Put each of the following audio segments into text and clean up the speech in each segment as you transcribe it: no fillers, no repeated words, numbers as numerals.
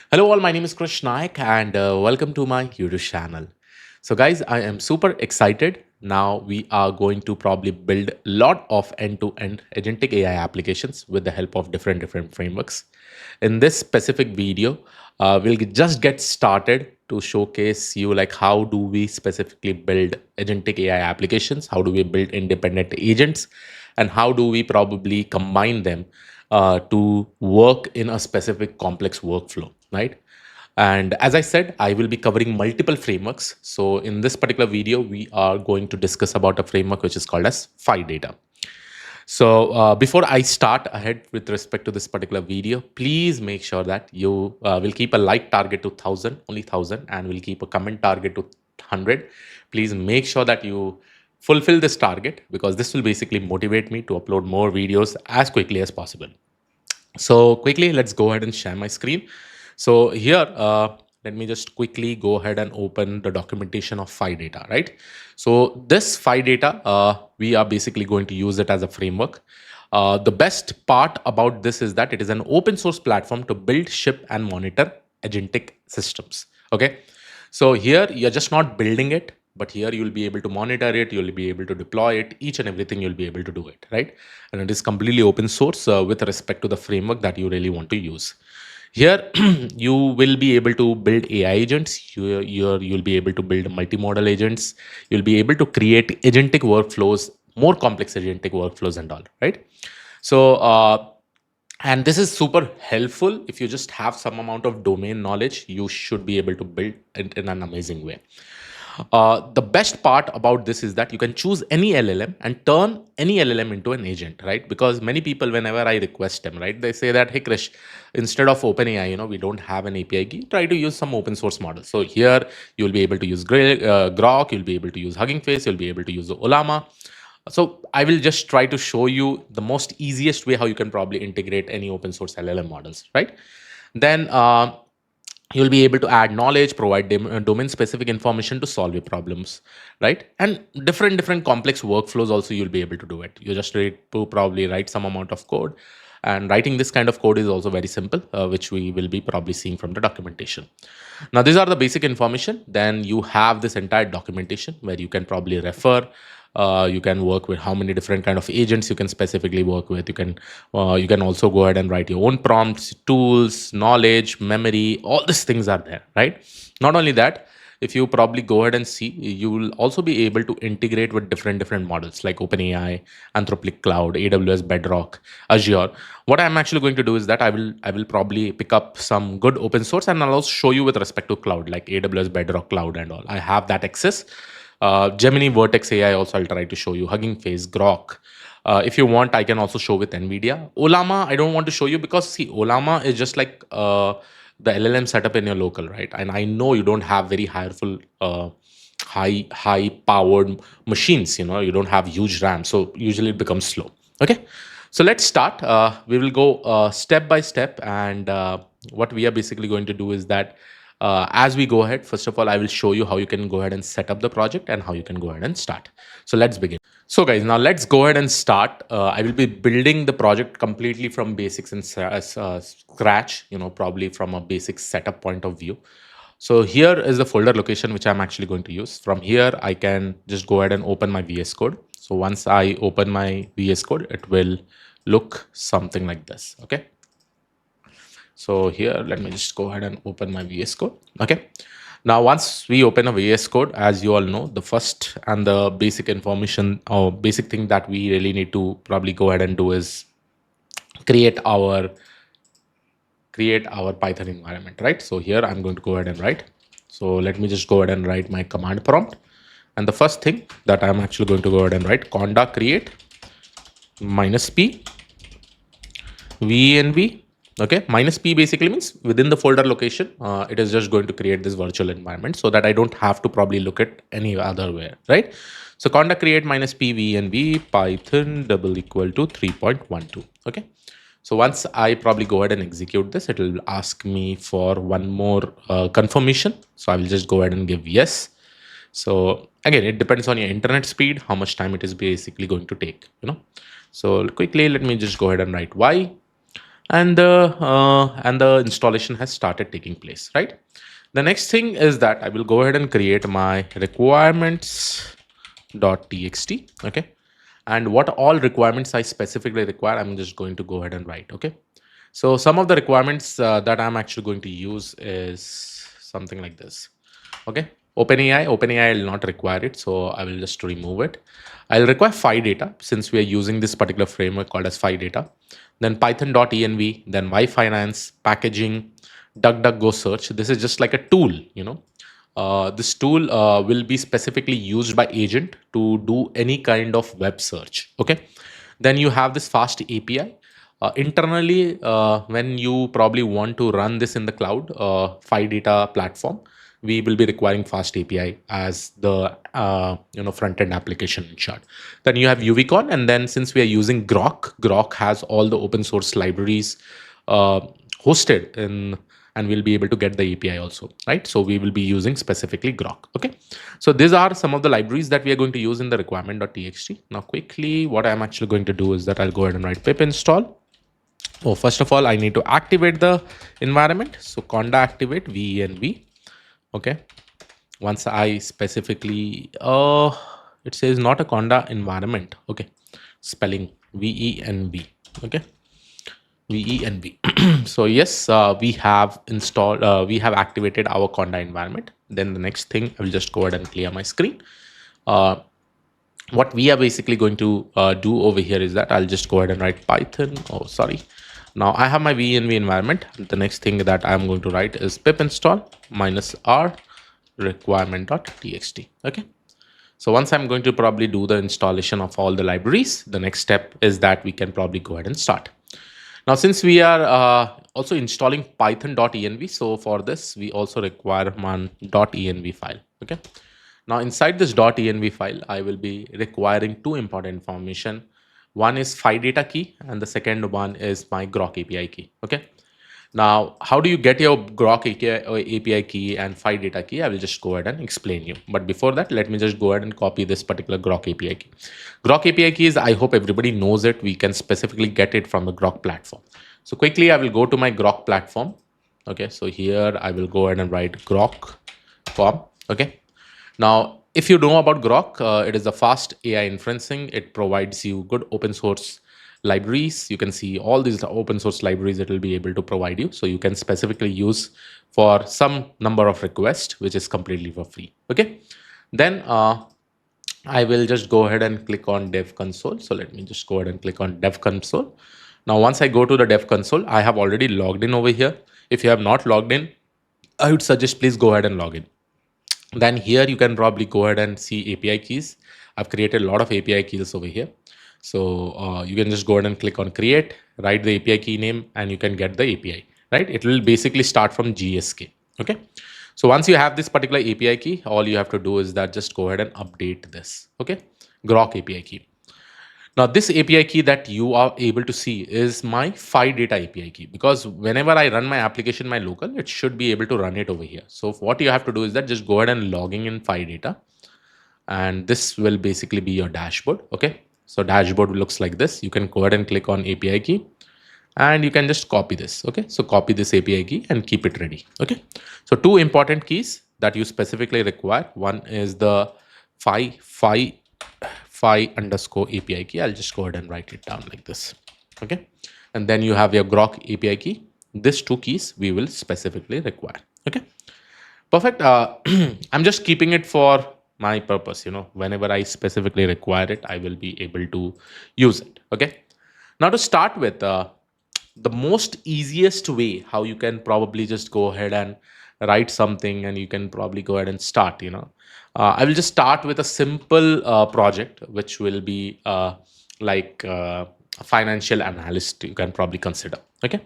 Hello, all. My name is Krish Naik, and welcome to my YouTube channel. So, guys, I am super excited. Now we are going to probably build a lot of end-to-end agentic AI applications with the help of different frameworks. In this specific video, we'll just get started to showcase you like how do we specifically build agentic AI applications, how do we build independent agents, and how do we probably combine them to work in a specific complex workflow, right? And as I said, I will be covering multiple frameworks. So in this particular video, we are going to discuss about a framework which is called as Phi Data. So before I start ahead with respect to this particular video, please make sure that you will keep a like target to 1000, only 1000, and will keep a comment target to 100. Please make sure that you fulfill this target because this will basically motivate me to upload more videos as quickly as possible. So quickly, let's go ahead and share my screen. So here, let me just quickly go ahead and open the documentation of Phi Data, right? So this Phi Data, we are basically going to use it as a framework. The best part about this is that it is an open source platform to build, ship, and monitor agentic systems. Okay. So here you're just not building it, but here you'll be able to monitor it, you'll be able to deploy it, each and everything you'll be able to do it, right? And it is completely open source with respect to the framework that you really want to use. Here, you will be able to build AI agents. You'll be able to build multimodal agents. You'll be able to create agentic workflows, more complex agentic workflows and all, right? So, and this is super helpful if you just have some amount of domain knowledge. You should be able to build it in an amazing way. The best part about this is that you can choose any LLM and turn any LLM into an agent, right? Because many people, whenever I request them, right, they say that, hey, Krish, instead of OpenAI, we don't have an API key. Try to use some open source model. So here you'll be able to use Grok, you'll be able to use Hugging Face, you'll be able to use Olama. So I will just try to show you the most easiest way how you can probably integrate any open source LLM models, right? Then you'll be able to add knowledge, provide domain specific information to solve your problems, right? And different complex workflows also you'll be able to do it. You just need to probably write some amount of code, and writing this kind of code is also very simple, which we will be probably seeing from the documentation. Now these are the basic information. Then you have this entire documentation where you can probably refer. You can work with how many different kind of agents you can specifically work with. You can also go ahead and write your own prompts, tools, knowledge, memory. All these things are there, right? Not only that, if you probably go ahead and see, you will also be able to integrate with different models like OpenAI, Anthropic Cloud, AWS Bedrock, Azure. What I'm actually going to do is that I will probably pick up some good open source, and I'll also show you with respect to cloud like AWS Bedrock Cloud and all. I have that access. Gemini Vertex AI also I'll try to show you. Hugging Face, Grok. If you want, I can also show with NVIDIA. Olama, I don't want to show you because see, Olama is just like the LLM setup in your local, right? And I know you don't have very high powered machines. You don't have huge RAM, so usually it becomes slow. Okay, so let's start. We will go step by step, and what we are basically going to do is that as we go ahead, first of all, I will show you how you can go ahead and set up the project and how you can go ahead and start. So let's begin. So guys, now let's go ahead and start. I will be building the project completely from basics and scratch, probably from a basic setup point of view. So here is the folder location which I'm actually going to use. From here, I can just go ahead and open my VS Code. So once I open my VS Code, it will look something like this. Okay. So here, let me just go ahead and open my VS Code. Okay. Now, once we open a VS Code, as you all know, the first and the basic information or basic thing that we really need to probably go ahead and do is create our Python environment, right? So here I'm going to go ahead and write. So let me just go ahead and write my command prompt. And the first thing that I'm actually going to go ahead and write conda create -p venv. Okay, -p basically means within the folder location, it is just going to create this virtual environment so that I don't have to probably look at any other way, right? So conda create -p venv python double equal to 3.12. Okay. So once I probably go ahead and execute this, it will ask me for one more confirmation. So I will just go ahead and give yes. So again, it depends on your internet speed, how much time it is basically going to take, So quickly, let me just go ahead and write y. and the installation has started taking place, right? The next thing is that I will go ahead and create my requirements.txt. Okay, and what all requirements I specifically require, I'm just going to go ahead and write. Okay, so some of the requirements that I'm actually going to use is something like this. Okay, OpenAI will not require it, so I will just remove it. I'll require Phi Data since we are using this particular framework called as Phi Data. Then Python.env, then Y Finance, packaging, DuckDuckGo search. This is just like a tool, you know. This tool will be specifically used by agent to do any kind of web search. Okay, then you have this fast API. Internally, when you probably want to run this in the cloud, Phi Data Platform, we will be requiring fast API as the front end application in short. Then you have UVCon, and then since we are using Grok has all the open source libraries uh, hosted in, and we'll be able to get the API also, right? So we will be using specifically Grok. Okay, so these are some of the libraries that we are going to use in the requirement.txt. Now, quickly, what I'm actually going to do is that I'll go ahead and write pip install. Oh, first of all, I need to activate the environment. So conda activate venv. Okay, once I specifically it says not a conda environment. Okay, spelling venv. Okay, venv. So yes, we have installed, we have activated our conda environment. Then the next thing, I will just go ahead and clear my screen. uh, what we are basically going to do over here is that I'll just go ahead and write Python. Oh, sorry. Now I have my venv environment. The next thing that I'm going to write is pip install -r requirement.txt. Okay. So once I'm going to probably do the installation of all the libraries, the next step is that we can probably go ahead and start. Now, since we are also installing python.env, so for this, we also require one .env file. Okay. Now, inside this .env file, I will be requiring two important information. One is Phi data key, and the second one is my Grok API key. Okay. Now, how do you get your Grok API key and Phi data key? I will just go ahead and explain you. But before that, let me just go ahead and copy this particular Grok API key. Grok API key is, I hope everybody knows it. We can specifically get it from the Grok platform. So quickly, I will go to my Grok platform. Okay, so here I will go ahead and write Grok form. Okay. Now, if you know about Grok, it is a fast AI inferencing. It provides you good open source libraries. You can see all these open source libraries it will be able to provide you. So you can specifically use for some number of requests, which is completely for free. Okay. Then I will just go ahead and click on dev console. So let me just go ahead and click on dev console. Now, once I go to the dev console, I have already logged in over here. If you have not logged in, I would suggest please go ahead and log in. Then here you can probably go ahead and see API keys. I've created a lot of API keys over here. So you can just go ahead and click on create, write the API key name, and you can get the API, right? It will basically start from GSK. Okay. So once you have this particular API key, all you have to do is that just go ahead and update this. Okay. Grok API key. Now, this API key that you are able to see is my Phi Data API key, because whenever I run my application, my local, it should be able to run it over here. So what you have to do is that just go ahead and logging in Phi Data, and this will basically be your dashboard. Okay. So dashboard looks like this. You can go ahead and click on API key, and you can just copy this. Okay. So copy this API key and keep it ready. Okay. So two important keys that you specifically require. One is the Phi underscore API key. I'll just go ahead and write it down like this. Okay. And then you have your Grok API key. These two keys we will specifically require. Okay. Perfect. I'm just keeping it for my purpose. Whenever I specifically require it, I will be able to use it. Okay. Now, to start with, the most easiest way how you can probably just go ahead and write something, and you can probably go ahead and start. I will just start with a simple project, which will be like a financial analyst. You can probably consider. Okay.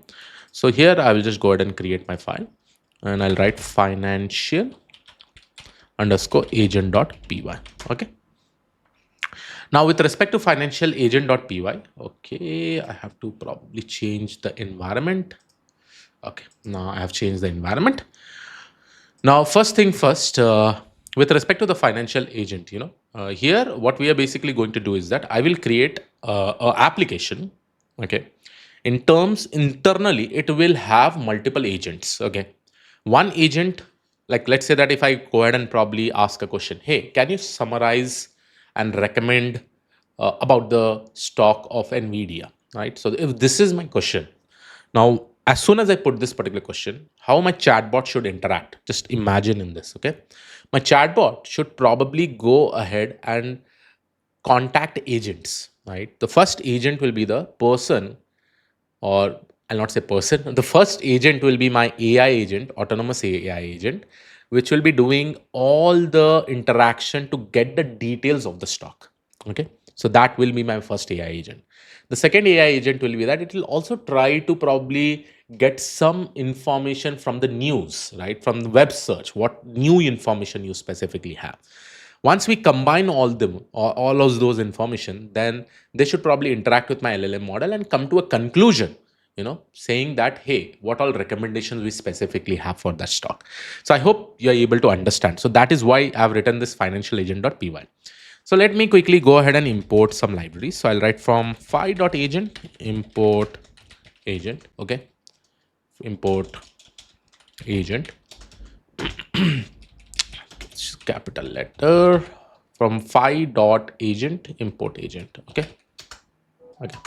So here I will just go ahead and create my file, and I'll write financial underscore agent.py. Okay. Now, with respect to financial agent.py, okay, I have to probably change the environment. Okay, now I have changed the environment. Now, first thing first, with respect to the financial agent, here what we are basically going to do is that I will create a application. Okay, In terms internally, it will have multiple agents. Okay, one agent, like let's say that if I go ahead and probably ask a question, hey, can you summarize and recommend about the stock of Nvidia, right? So if this is my question, now as soon as I put this particular question, how my chatbot should interact, just imagine in this. Okay, my chatbot should probably go ahead and contact agents, right? The first agent will be the person, or I'll not say person. The first agent will be my AI agent, autonomous AI agent, which will be doing all the interaction to get the details of the stock. Okay. So that will be my first AI agent. The second AI agent will be that it will also try to probably get some information from the news, right? From the web search, what new information you specifically have. Once we combine all of those information, then they should probably interact with my LLM model and come to a conclusion, saying that, hey, what all recommendations we specifically have for that stock. So I hope you're able to understand. So that is why I've written this financial agent.py. So let me quickly go ahead and import some libraries. So I'll write from phi.agent, import agent. Okay, import agent, capital letter, from phi.agent, import agent. Okay. Okay.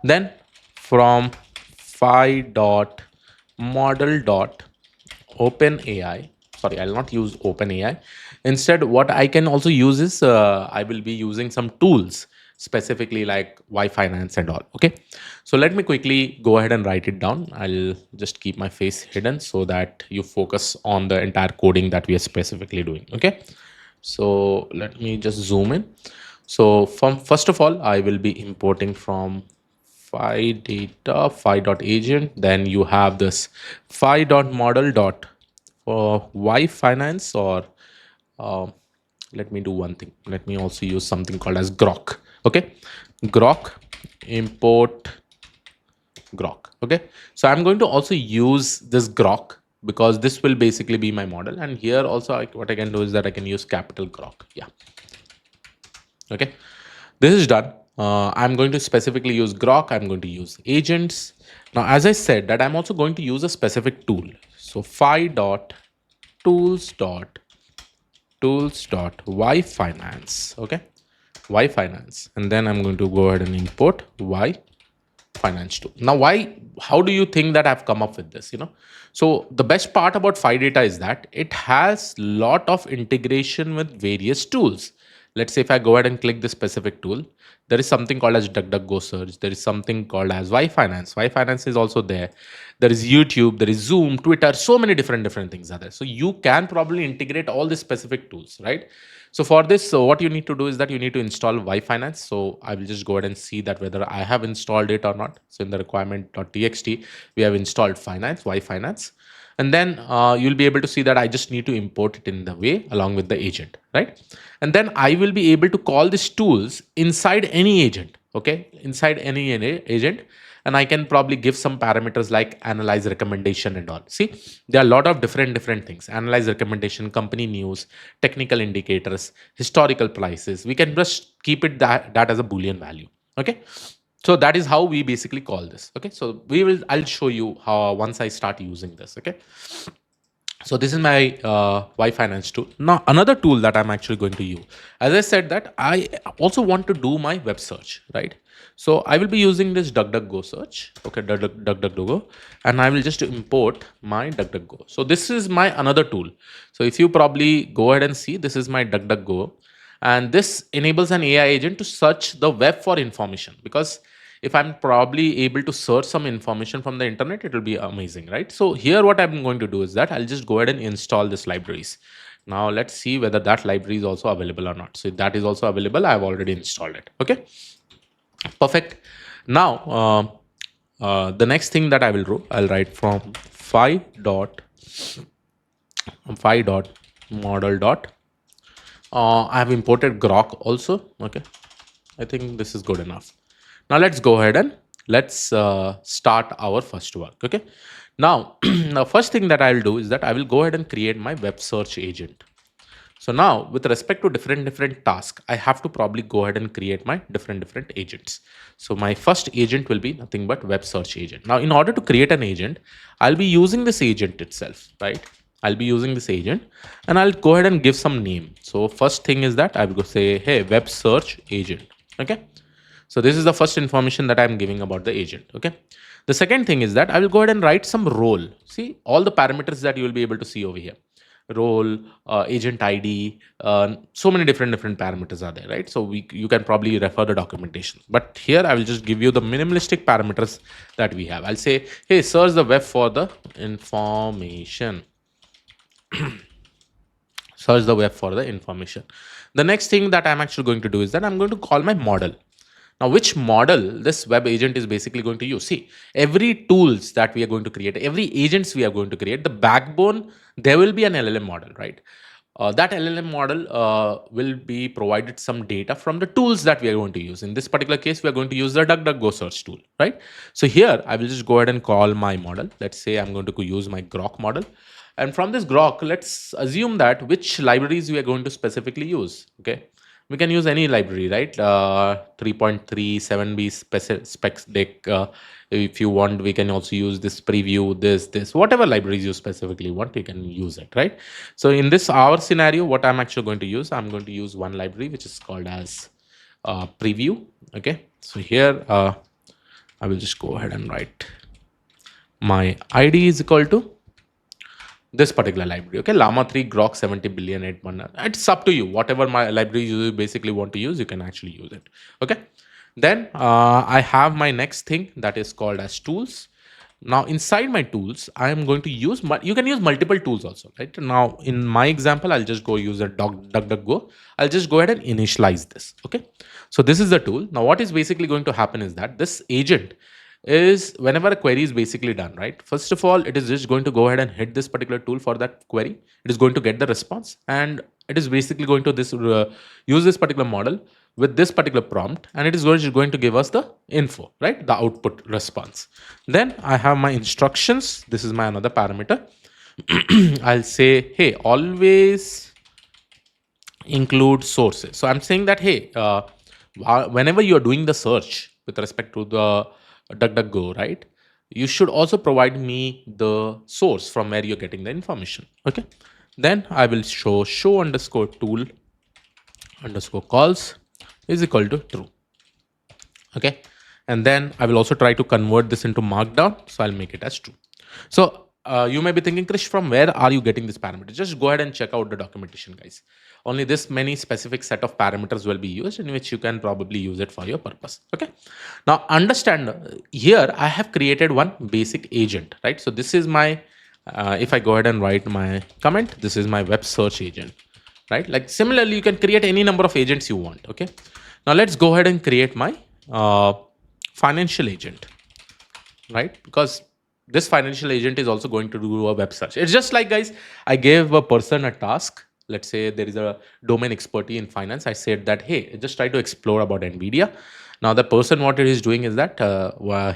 Then from phi dot model dot OpenAI. Sorry, I'll not use OpenAI. Instead, what I can also use is I will be using some tools specifically like Y Finance and all. Okay. So let me quickly go ahead and write it down. I'll just keep my face hidden so that you focus on the entire coding that we are specifically doing. Okay. So let me just zoom in. So from first of all, I will be importing from Phi data, Phi dot agent. Then you have this Phi dot model dot for Y finance, or uh, let me do one thing. Let me also use something called as Grok. Okay, Grok, import Grok. Okay, so I'm going to also use this Grok because this will basically be my model. And here also, what I can do is that I can use capital Grok. Yeah. Okay, this is done. I'm going to specifically use Grok. I'm going to use agents. Now, as I said, that I'm also going to use a specific tool. So phi dot tools dot y finance. Okay, y finance, and then I'm going to go ahead and import y finance tool. Now, why? How do you think that I've come up with this? So the best part about Phi Data is that it has lot of integration with various tools. Let's say if I go ahead and click this specific tool, there is something called as DuckDuckGo search. There is something called as Y Finance. Y Finance is also there. There is YouTube. There is Zoom, Twitter. So many different things are there. So you can probably integrate all these specific tools, right? So for this, so what you need to do is that you need to install Y Finance. So I will just go ahead and see that whether I have installed it or not. So in the requirement.txt, we have installed Finance, Y Finance. And then you'll be able to see that I just need to import it in the way along with the agent, right? And then I will be able to call these tools inside any agent, okay? Inside any agent. And I can probably give some parameters like analyze recommendation and all. See, there are a lot of different things. Analyze recommendation, company news, technical indicators, historical prices. We can just keep it that as a Boolean value. Okay. So that is how we basically call this. Okay. So I'll show you how once I start using this. Okay. So this is my Y Finance tool. Now another tool that I'm actually going to use, as I said that I also want to do my web search, right? So I will be using this DuckDuckGo search, okay, DuckDuckGo, and I will just import my DuckDuckGo. So this is my another tool. So if you probably go ahead and see, this is my DuckDuckGo, and this enables an AI agent to search the web for information, because if I'm probably able to search some information from the internet, it will be amazing, right? So here what I'm going to do is that I'll just go ahead and install this libraries. Now let's see whether that library is also available or not. So if that is also available, I've already installed it. Okay, perfect. Now the next thing that I will do, I'll write from phi dot model dot. I have imported Grok also. Okay, I think this is good enough. Now let's go ahead and let's start our first work. Okay. Now, the first thing that I'll do is that I will go ahead and create my web search agent. So now with respect to different tasks, I have to probably go ahead and create my different agents. So my first agent will be nothing but web search agent. Now in order to create an agent, I'll be using this agent itself, right? I'll be using this agent and I'll go ahead and give some name. So first thing is that I will go say, hey, web search agent. Okay. So this is the first information that I'm giving about the agent. Okay. The second thing is that I will go ahead and write some role. See all the parameters that you will be able to see over here. Role, agent ID, so many different parameters are there, right? So you can probably refer the documentation. But here I will just give you the minimalistic parameters that we have. I'll say, hey, search the web for the information. Search the web for the information. The next thing that I'm actually going to do is that I'm going to call my model. Now, which model this web agent is basically going to use? See, every tools that we are going to create, every agents we are going to create, the backbone, there will be an LLM model, right? That LLM model will be provided some data from the tools that we are going to use. In this particular case, we are going to use the DuckDuckGo search tool, right? So here, I will just go ahead and call my model. Let's say I'm going to use my Grok model. And from this Grok, let's assume that which libraries we are going to specifically use, okay? We can use any library, right? 3.37b specs deck. If you want, we can also use this preview, this, whatever libraries you specifically want, you can use it, right? So in this our scenario, what I'm actually going to use, I'm going to use one library which is called as preview. Okay, so here I will just go ahead and write my ID is equal to this particular library. Okay, llama 3 grok 70 billion 81. It's up to you, whatever my library you basically want to use, you can actually use it. Okay, then I have my next thing that is called as tools. Now inside my tools I am going to use, you can use multiple tools also, right? Now in my example, I'll just go use a DuckDuckGo. I'll just go ahead and initialize this. Okay, so this is the tool. Now what is basically going to happen is that this agent is, whenever a query is basically done, right? First of all, it is just going to go ahead and hit this particular tool for that query. It is going to get the response, and it is basically going to use this particular model with this particular prompt, and it is going to give us the info, right? The output response. Then I have my instructions. This is my another parameter. I'll say, hey, always include sources. So I'm saying that, hey, whenever you're doing the search with respect to the DuckDuckGo, right, you should also provide me the source from where you're getting the information. Okay, then I will show underscore tool underscore calls is equal to true. Okay, and then I will also try to convert this into markdown, so I'll make it as true. So you may be thinking, Krish, from where are you getting this parameter? Just go ahead and check out the documentation, guys. Only this many specific set of parameters will be used, in which you can probably use it for your purpose. Okay, now understand, here I have created one basic agent, right? So this is my if I go ahead and write my comment, this is my web search agent, right? Like similarly, you can create any number of agents you want. Okay, now let's go ahead and create my financial agent, right? Because this financial agent is also going to do a web search. It's just like, guys, I gave a person a task. Let's say there is a domain expertise in finance. I said that, hey, just try to explore about NVIDIA. Now the person, what it is doing is that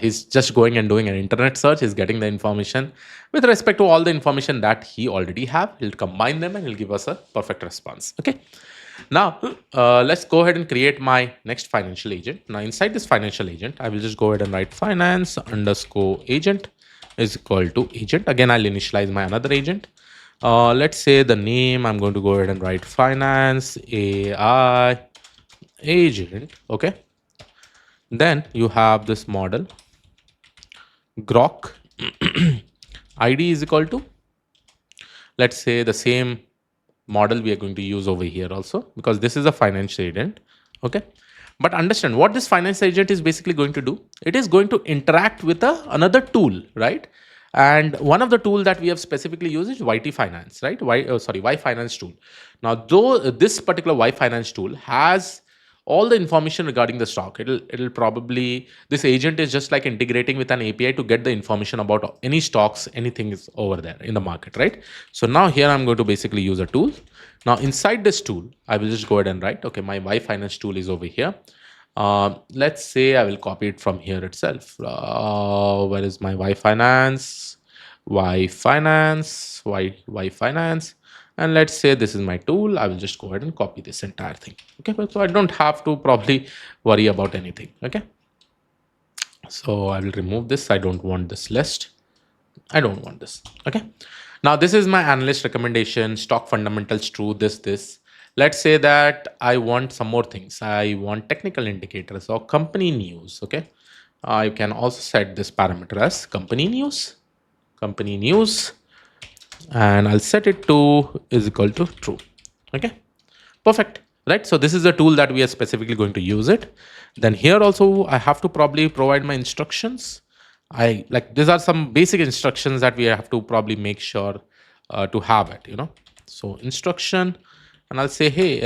he's just going and doing an internet search. He's getting the information with respect to all the information that he already have. He'll combine them and he'll give us a perfect response. Okay. Now, let's go ahead and create my next financial agent. Now, inside this financial agent, I will just go ahead and write finance underscore agent is equal to agent. Again, I'll initialize my another agent. Let's say the name, I'm going to go ahead and write finance AI agent. Okay. Then you have this model Grok ID is equal to, let's say, the same model we are going to use over here also, because this is a finance agent. Okay, but understand what this finance agent is basically going to do. It is going to interact with another tool, right? And one of the tool that we have specifically used is YT Finance, right? Y Finance tool. Now, though this particular Y Finance tool has all the information regarding the stock, it'll probably, this agent is just like integrating with an API to get the information about any stocks, anything is over there in the market, right? So now here I'm going to basically use a tool. Now inside this tool, I will just go ahead and write, okay, my Y Finance tool is over here. Let's say I will copy it from here itself. Where is my Y Finance? Y Finance, Y Finance, And let's say this is my tool. I will just go ahead and copy this entire thing. Okay, so I don't have to probably worry about anything. Okay, so I will remove this. I don't want this list. I don't want this. Okay. Now this is my analyst recommendation, stock fundamentals, true, this. Let's say that I want some more things. I want technical indicators or company news. Okay. I can also set this parameter as company news, and I'll set it to is equal to true. Okay. Perfect. Right. So this is the tool that we are specifically going to use it. Then here also I have to probably provide my instructions. I like these are some basic instructions that we have to probably make sure to have it, So instruction, and I'll say, hey,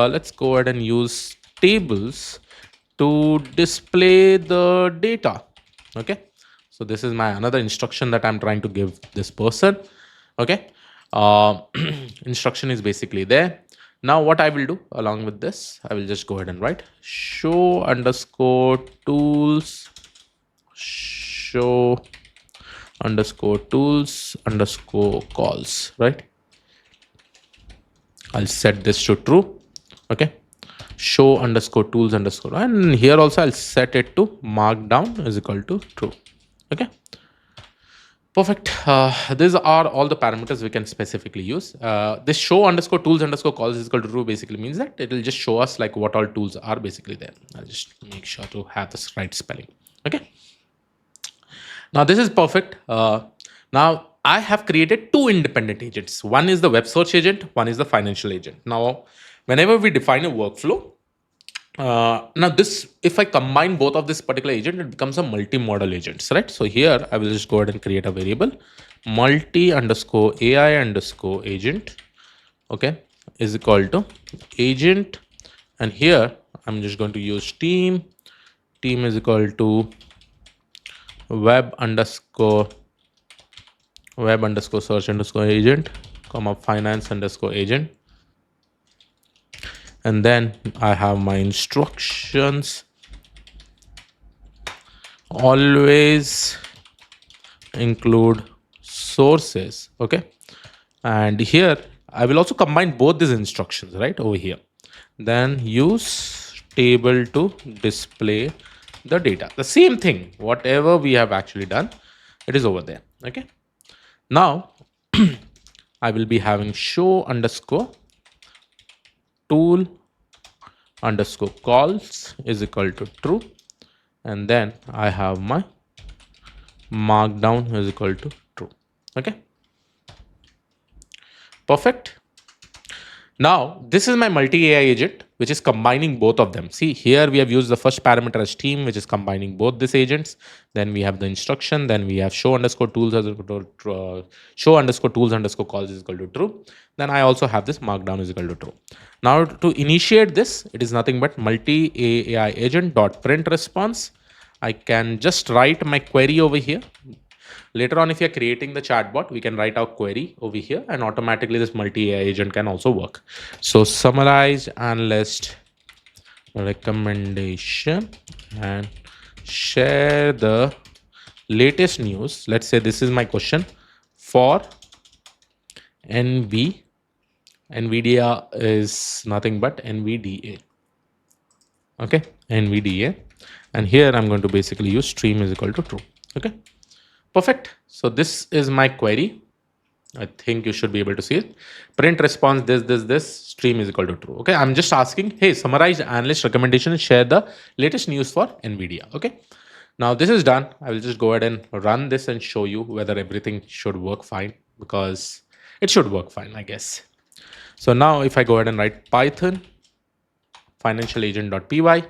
let's go ahead and use tables to display the data. Okay. So this is my another instruction that I'm trying to give this person. Okay. uh, Instruction is basically there. Now what I will do along with this, I will just go ahead and write show underscore tools, show underscore tools underscore calls, right? I'll set this to true. Okay, show underscore tools underscore, and here also I'll set it to markdown is equal to true. Okay, perfect. These are all the parameters we can specifically use. This show underscore tools underscore calls is equal to true basically means that it will just show us like what all tools are basically there. I'll just make sure to have this right spelling. Okay. Now this is perfect. Now I have created two independent agents. One is the web search agent, one is the financial agent. Now, whenever we define a workflow, now this, if I combine both of this particular agent, it becomes a multi-model agents, right? So here I will just go ahead and create a variable multi underscore AI underscore agent, okay, is equal to agent, and here I'm just going to use team is equal to web underscore search underscore agent, comma finance underscore agent, and then I have my instructions. Always include sources. Okay, and here I will also combine both these instructions right over here. Then use table to display the data. The same thing, whatever we have actually done, it is over there. Okay, now I will be having show underscore tool underscore calls is equal to true, and then I have my markdown is equal to true. Okay, perfect. Now this is my multi AI agent which is combining both of them. See, here we have used the first parameter as team, which is combining both these agents. Then we have the instruction, then we have show underscore tools as equal to show underscore tools underscore calls is equal to true. Then I also have this markdown is equal to true. Now to initiate this, it is nothing but multi AI agent dot print response. I can just write my query over here. Later on, if you're creating the chatbot, we can write our query over here, and automatically this multi-AI agent can also work. So summarize analyst recommendation and share the latest news. Let's say this is my question for NV. NVIDIA is nothing but NVDA. Okay, NVDA. And here I'm going to basically use stream is equal to true. Okay, perfect. So this is my query. I think you should be able to see it. Print response this stream is equal to true. Okay, I'm just asking, hey, summarize analyst recommendation and share the latest news for NVIDIA. Okay, now this is done. I will just go ahead and run this and show you whether everything should work fine, because it should work fine, I guess. So now if I go ahead and write Python financial agent.py,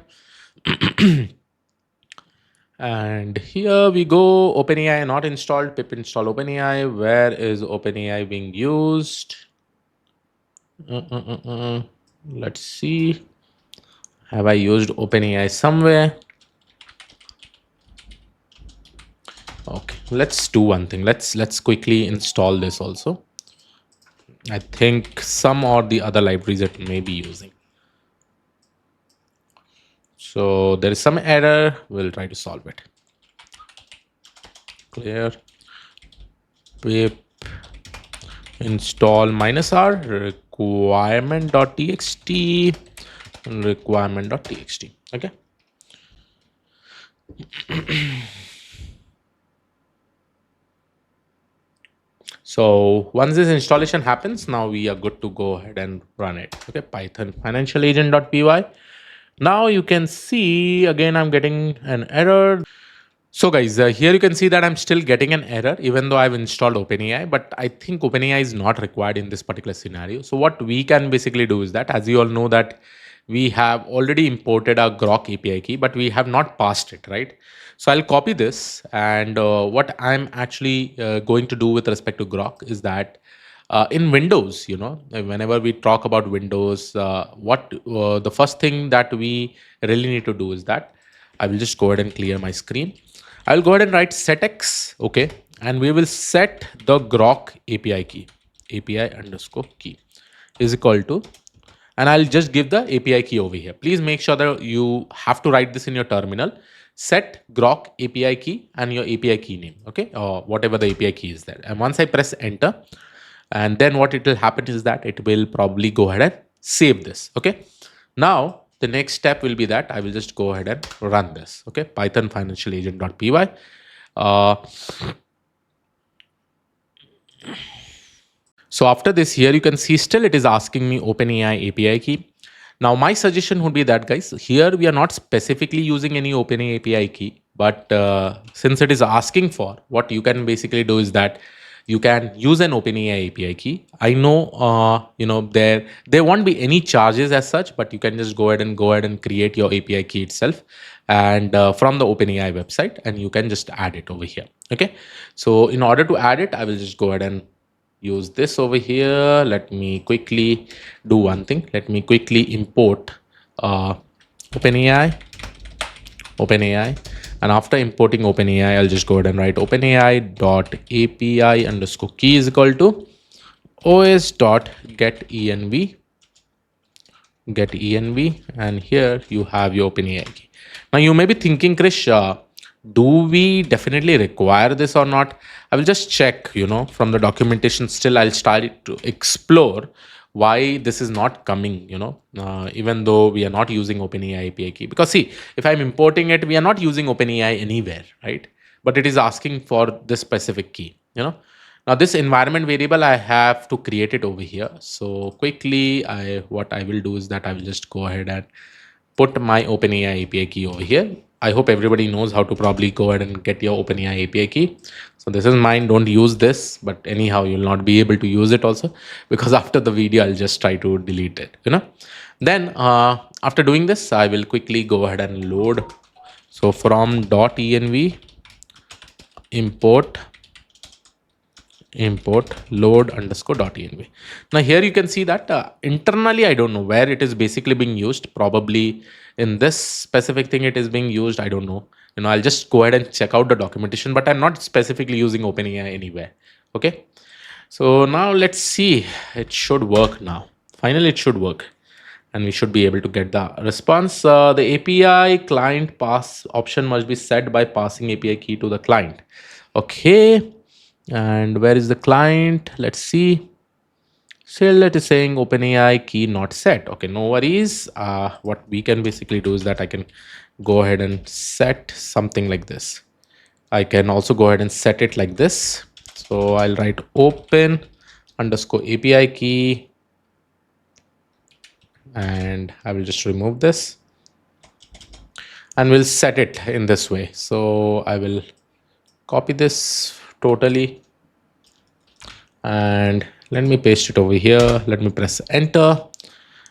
and here we go, OpenAI not installed, pip install OpenAI. Where is OpenAI being used? Let's see. Have I used OpenAI somewhere? Okay, let's do one thing. Let's quickly install this also. I think some or the other libraries it may be using. So there is some error. We'll try to solve it. Clear pip install minus r requirement.txt requirement.txt. Okay. So once this installation happens, now we are good to go ahead and run it. Okay, Python financial agent.py. Now you can see again, I'm getting an error. So guys, here you can see that I'm still getting an error even though I've installed OpenAI, but I think OpenAI is not required in this particular scenario. So what we can basically do is that, as you all know, that we have already imported our Grok API key, but we have not passed it, right? So I'll copy this, and what I'm actually going to do with respect to Grok is that in Windows, whenever we talk about Windows, what the first thing that we really need to do is that I will just go ahead and clear my screen. I'll go ahead and write setx, okay, and we will set the Grok API key, API underscore key is equal to, and I'll just give the API key over here. Please make sure that you have to write this in your terminal. Set Grok API key and your API key name, okay, or whatever the API key is there. And once I press enter, and then what it will happen is that it will probably go ahead and save this, okay. Now the next step will be that I will just go ahead and run this, okay, Python financial agent.py. uh, So after this, here you can see still it is asking me OpenAI API key. Now my suggestion would be that, guys, here we are not specifically using any OpenAI API key, but since it is asking for, what you can basically do is that you can use an OpenAI API key. I know, there won't be any charges as such, but you can just go ahead and create your API key itself, and from the OpenAI website, and you can just add it over here. Okay, so in order to add it, I will just go ahead and use this over here. Let me quickly do one thing. Let me quickly import uh, OpenAI, OpenAI, and after importing OpenAI, I'll just go ahead and write OpenAI dot API underscore key is equal to os dot get env, and here you have your OpenAI key. Now you may be thinking, Krish, do we definitely require this or not? I will just check, from the documentation. Still, I'll start to explore why this is not coming, even though we are not using OpenAI API key. Because see, if I'm importing it, we are not using OpenAI anywhere, right? But it is asking for this specific key. Now this environment variable, I have to create it over here. So quickly, what I will do is that I will just go ahead and put my OpenAI API key over here. I hope everybody knows how to probably go ahead and get your OpenAI API key. So this is mine. Don't use this, but anyhow, you'll not be able to use it also, because after the video, I'll just try to delete it. Then after doing this, I will quickly go ahead and load. So from .env import load underscore .env. Now here you can see that internally, I don't know where it is basically being used. Probably in this specific thing it is being used. I don't know. I'll just go ahead and check out the documentation, but I'm not specifically using OpenAI anywhere. Okay. So now let's see. It should work now. Finally, it should work. And we should be able to get the response. The API client pass option must be set by passing API key to the client. Okay. And where is the client? Let's see. Still, it is saying OpenAI key not set. Okay, no worries. What we can basically do is that I can go ahead and set something like this. I can also go ahead and set it like this. So I'll write open underscore API key, and I will just remove this, and we'll set it in this way. So I will copy this totally, and let me paste it over here. Let me press enter.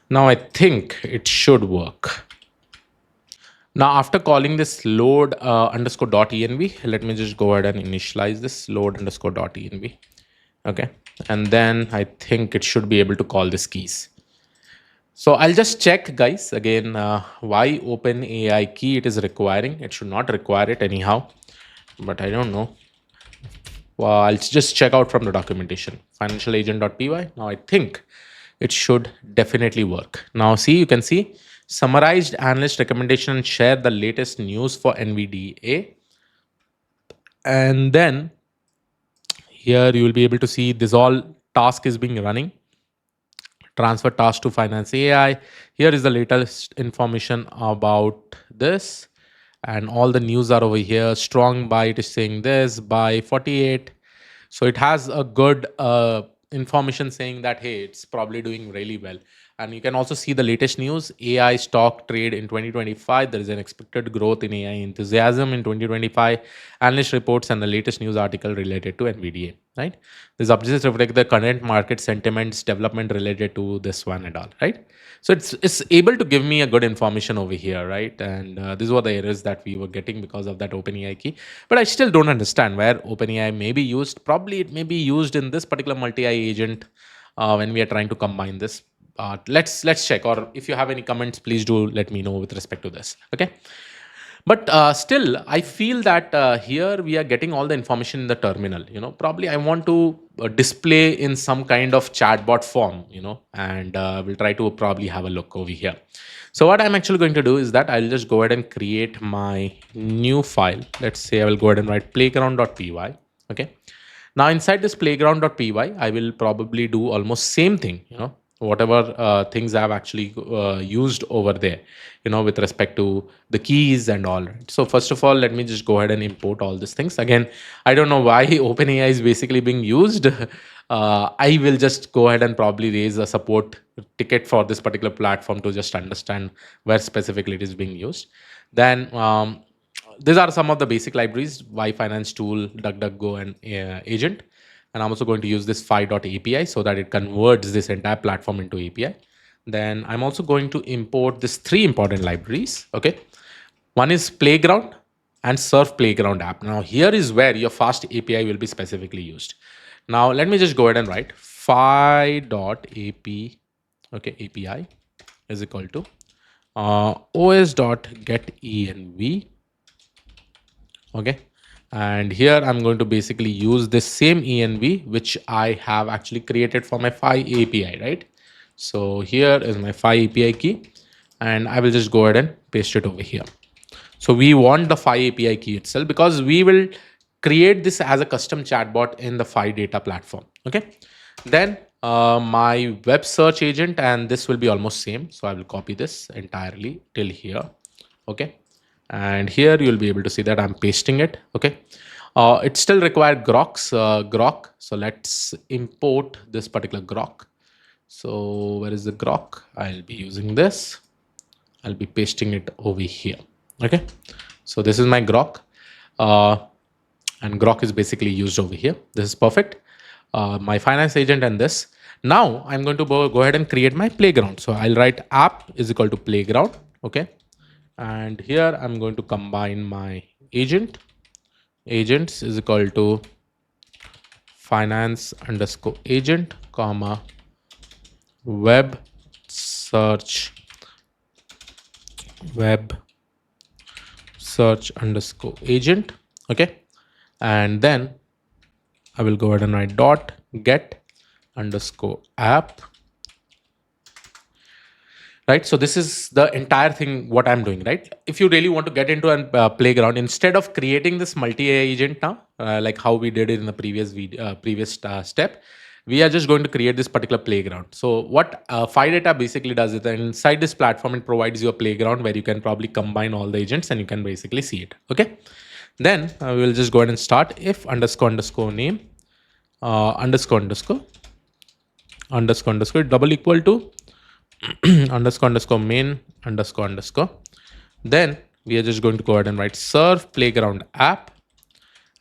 Now I think it should work. Now after calling this load underscore .env, let me just go ahead and initialize this load underscore .env. Okay, and then I think it should be able to call this keys. So I'll just check, guys, again, why OpenAI key it is requiring. It should not require it anyhow, but I don't know. Well, I'll just check out from the documentation, financialagent.py. Now I think it should definitely work. Now see, you can see summarized analyst recommendation and share the latest news for NVDA. And then here you will be able to see this all task is being running. Transfer task to finance AI. Here is the latest information about this, and all the news are over here. Strong buy, it is saying this by 48. So it has a good information saying that hey, it's probably doing really well. And you can also see the latest news: AI stock trade in 2025. There is an expected growth in AI enthusiasm in 2025. Analyst reports and the latest news article related to NVDA. Right, these updates reflect the current market sentiments development related to this one and all. Right, so it's able to give me a good information over here, right? And these were the errors that we were getting because of that OpenAI key. But I still don't understand where OpenAI may be used. Probably it may be used in this particular multi-AI agent when we are trying to combine this. Let's check. Or if you have any comments, please do let me know with respect to this. Okay. But still, I feel that here we are getting all the information in the terminal. Probably I want to display in some kind of chatbot form. And we'll try to probably have a look over here. So what I'm actually going to do is that I'll just go ahead and create my new file. Let's say I will go ahead and write playground.py. Okay. Now inside this playground.py, I will probably do almost same thing, whatever things I've actually used over there, with respect to the keys and all. Right? So first of all, let me just go ahead and import all these things. Again, I don't know why OpenAI is basically being used. I will just go ahead and probably raise a support ticket for this particular platform to just understand where specifically it is being used. Then these are some of the basic libraries: Y Finance Tool, DuckDuckGo, and Agent. And I'm also going to use this Phi.api so that it converts this entire platform into API. Then I'm also going to import these three important libraries. Okay. One is Playground and Surf Playground app. Now, here is where your fast API will be specifically used. Now, let me just go ahead and write Phi.api. Okay, API is equal to os.getEnv. Okay, and here I'm going to basically use this same env which I have actually created for my Phi API, right? So here is my Phi API key, and I will just go ahead and paste it over here. So we want the Phi API key itself because we will create this as a custom chatbot in the Phi Data Platform. Okay, then my web search agent, and this will be almost same, so I will copy this entirely till here. Okay, and here you'll be able to see that I'm pasting it. Okay, it still required grok, so let's import this particular grok. So where is the grok? I'll be using this. I'll be pasting it over here. Okay, so this is my grok, uh, and grok is basically used over here. This is perfect. My finance agent and this. Now I'm going to go ahead and create my playground. So I'll write app is equal to playground. Okay, and here I'm going to combine my agents is equal to finance underscore agent comma web search underscore agent. Okay, and then I will go ahead and write dot get underscore app. Right, so this is the entire thing what I'm doing. Right, if you really want to get into a playground, instead of creating this multi-AI agent now, like how we did it in the previous video, previous step, we are just going to create this particular playground. So what Phi Data basically does is that inside this platform, it provides you a playground where you can probably combine all the agents and you can basically see it. Okay, then we'll just go ahead and start if underscore underscore name underscore underscore underscore underscore double equal to underscore underscore main underscore underscore. Then we are just going to go ahead and write serve playground app,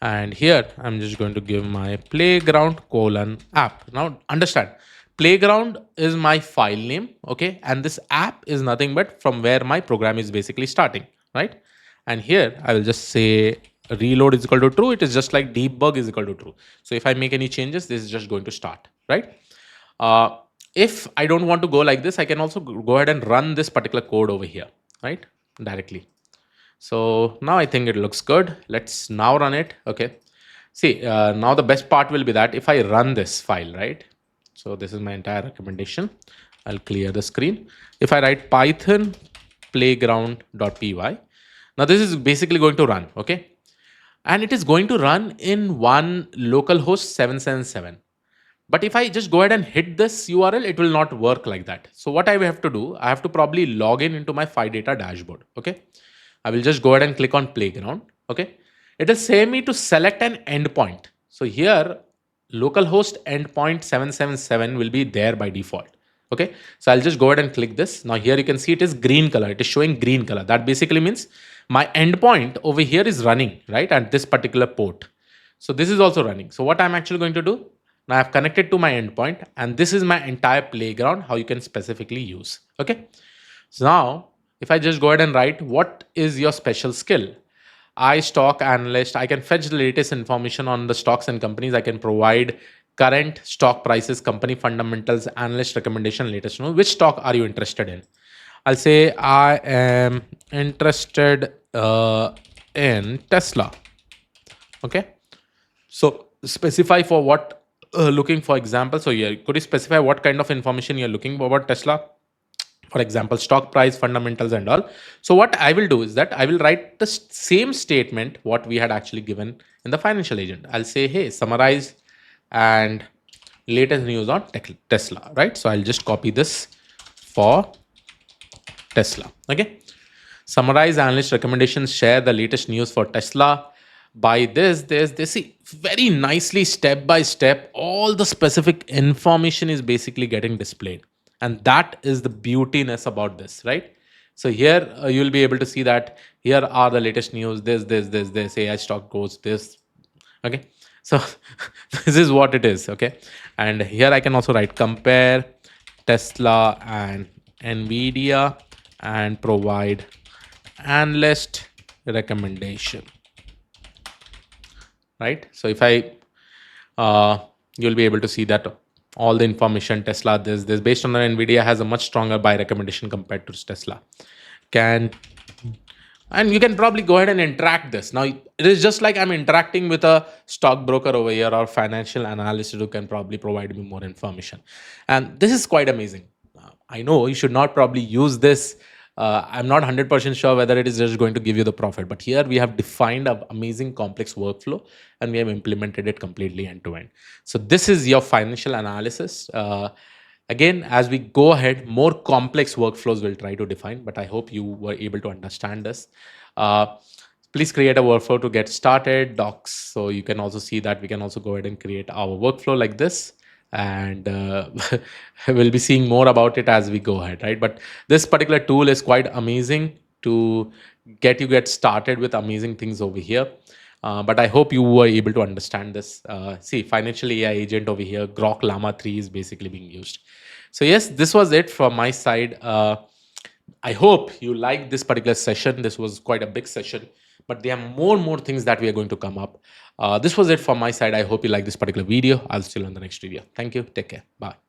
and here I'm just going to give my playground colon app. Now understand, playground is my file name. Okay, and this app is nothing but from where my program is basically starting, right? And here I will just say reload is equal to true. It is just like debug is equal to true. So if I make any changes, this is just going to start, right? uh, if I don't want to go like this, I can also go ahead and run this particular code over here, right, directly. So now I think it looks good. Let's now run it. Okay, see, now the best part will be that if I run this file, right, so this is my entire recommendation. I'll clear the screen. If I write python playground.py, now this is basically going to run. Okay, and it is going to run in one localhost 777. But if I just go ahead and hit this URL, it will not work like that. So what I have to do, I have to probably log in into my Phi Data dashboard. Okay. I will just go ahead and click on playground. Okay. It will say me to select an endpoint. So here, localhost endpoint 777 will be there by default. Okay. So I'll just go ahead and click this. Now here you can see it is green color. It is showing green color. That basically means my endpoint over here is running, right? At this particular port. So this is also running. So what I'm actually going to do, now I've connected to my endpoint, and this is my entire playground, how you can specifically use. Okay. So now if I just go ahead and write, what is your special skill? I stock analyst. I can fetch the latest information on the stocks and companies. I can provide current stock prices, company fundamentals, analyst recommendation, latest news. Which stock are you interested in? I'll say I am interested in Tesla. Okay. So specify for what looking for example. So yeah, could you specify what kind of information you're looking for about Tesla? For example, stock price, fundamentals, and all. So what I will do is that I will write the same statement what we had actually given in the financial agent. I'll say, hey, summarize and latest news on Tesla, right? So I'll just copy this for Tesla. Okay. Summarize analyst recommendations, share the latest news for Tesla. By this, there's this, see, very nicely step by step, all the specific information is basically getting displayed. And that is the beautiness about this, right? So here you'll be able to see that here are the latest news, this AI stock goes this. Okay. So this is what it is. Okay. And here I can also write compare Tesla and Nvidia and provide analyst recommendation, right? So if I you'll be able to see that all the information Tesla this based on the Nvidia has a much stronger buy recommendation compared to Tesla. Can And you can probably go ahead and interact this. Now it is just like I'm interacting with a stockbroker over here or financial analyst who can probably provide me more information. And this is quite amazing. I know you should not probably use this. I'm not 100% sure whether it is just going to give you the profit, but here we have defined an amazing complex workflow and we have implemented it completely end to end. So this is your financial analysis. Again, as we go ahead, more complex workflows we'll try to define, but I hope you were able to understand this. Uh, Please create a workflow to get started, docs. So you can also see that we can also go ahead and create our workflow like this. And we'll be seeing more about it as we go ahead, right? But this particular tool is quite amazing to get started with amazing things over here. But I hope you were able to understand this. See, financial AI agent over here, Grok Llama 3 is basically being used. So yes, this was it from my side. I hope you liked this particular session. This was quite a big session, but there are more things that we are going to come up. This was it from my side. I hope you like this particular video. I'll see you on the next video. Thank you. Take care. Bye.